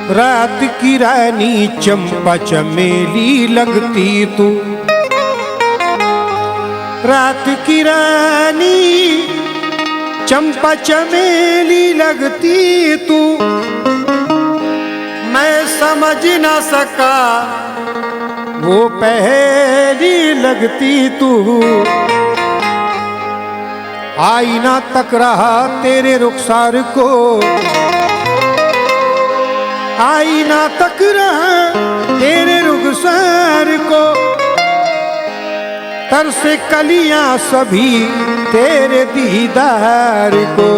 रात की रानी चंपा चमेली लगती तू, रात की रानी चंपा चमेली लगती तू। मैं समझ न सका वो पहेली लगती तू। आईना तक रहा तेरे रुखसार को, आईना तक रहा तेरे रुखसार को। तरसे कलियां सभी तेरे दीदार को।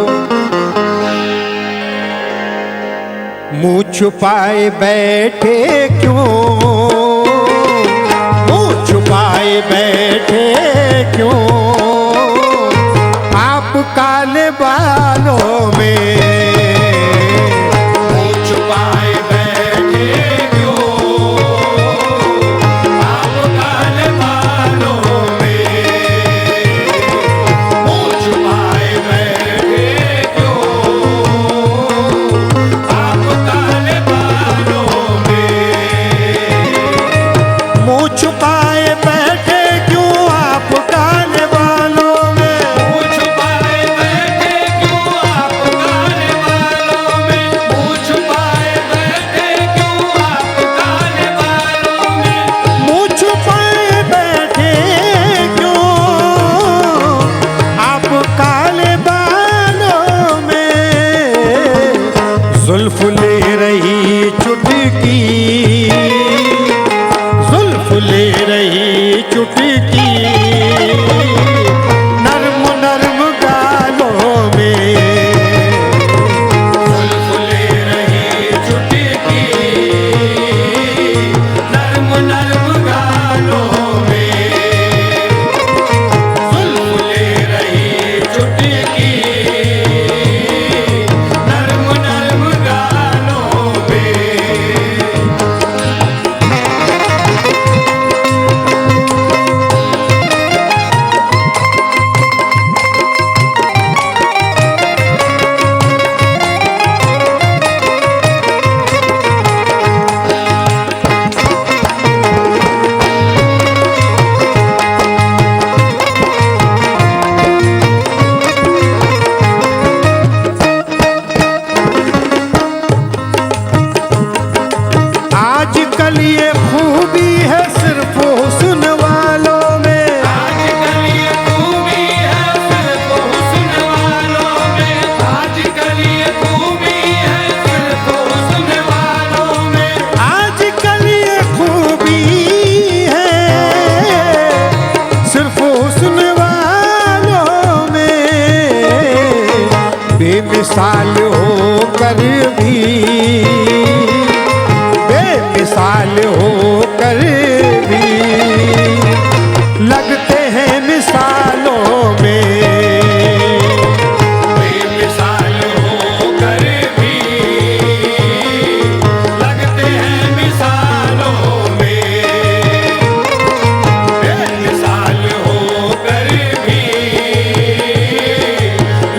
मुँह छुपाए बैठे क्यों, मुँह छुपाए बैठे क्यों। आप काले बालों में जुल्फ ले रही चुटकी, जुल्फ ले रही चुटकी। नर्म नर्म गालों में जुल्फ ले रही चुटकी। नर्म नर्म गालों में जुल्फ ले रही चुटकी। आजकल ये खूबी है सिर्फ हुस्न वालों में, आजकल ये खूबी है सिर्फ हुस्न वालों में। आजकल ये खूबी है सिर्फ हुस्न वालों में। आजकल ये खूबी है सिर्फ हुस्न वालों में। बेमिसाल होकर भी, बेमिसाल होकर भी लगते हैं मिसालों में। बेमिसाल होकर भी लगते हैं मिसालों में। बेमिसाल होकर भी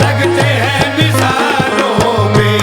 लगते हैं मिसालों में।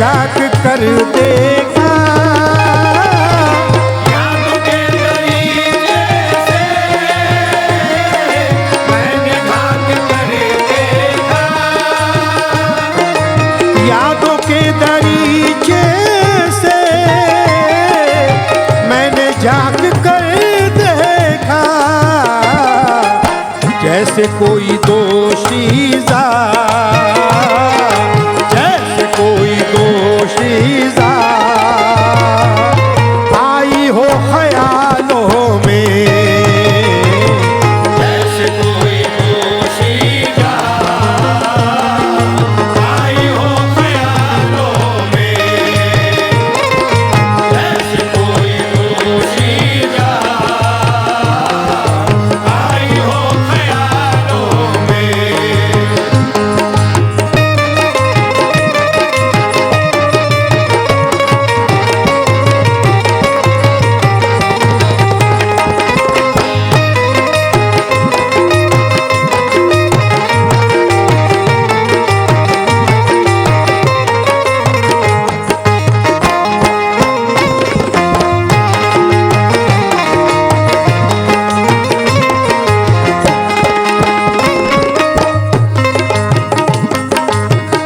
झांक कर देखा, यादों के दरीचे से मैंने झांक कर देखा, यादों के दरीचे से मैंने झांक कर देखा, जैसे कोई दोशीज़ा, जैसे कोई दोशीज़ा आई हो ख्यालों में, जैसे कोई दोशीज़ा आई हो ख्यालों में, जैसे कोई दोशीज़ा आई हो ख्यालों में।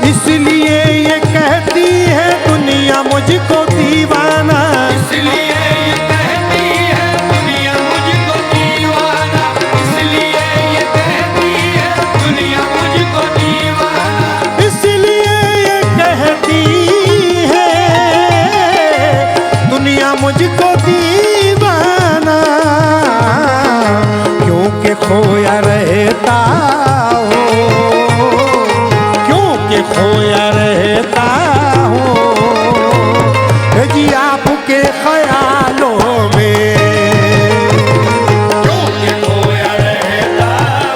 इसलिए ये कहती है दुनिया मुझको दीवाना, इसलिए ये कहती है दुनिया मुझको दीवाना, इसलिए ये कहती है दुनिया मुझको दीवाना, इसलिए ये कहती है दुनिया मुझको दीवाना, क्योंकि खोया रहता हो, क्योंकि खोया रहता हो जी आपके ख्यालों में, क्योंकि खोया रहता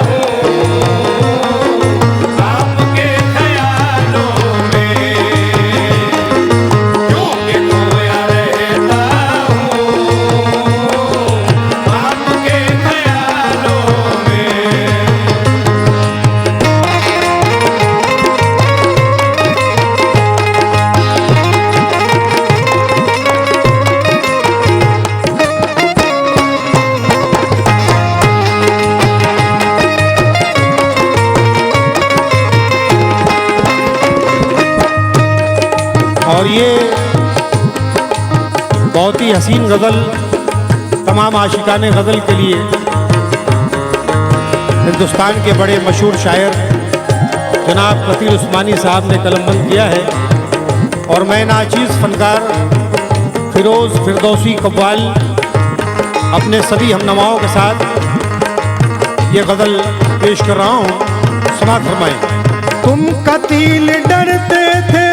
हूँ आपके ख्यालों में, क्योंकि खोया रहता हूँ आपके ख्यालों में। और ये बहुत ही हसीन गज़ल तमाम आशिकाने गज़ल के लिए हिंदुस्तान के बड़े मशहूर शायर जनाब कतील उस्मानी साहब ने कलमबंद किया है, और मैं नाचीज़ फनकार फिरोज़ फिरदौसी कव्वाल अपने सभी हमनवाओं के साथ ये गज़ल पेश कर रहा हूँ। समाअत फरमाएं। तुम कतील डरते थे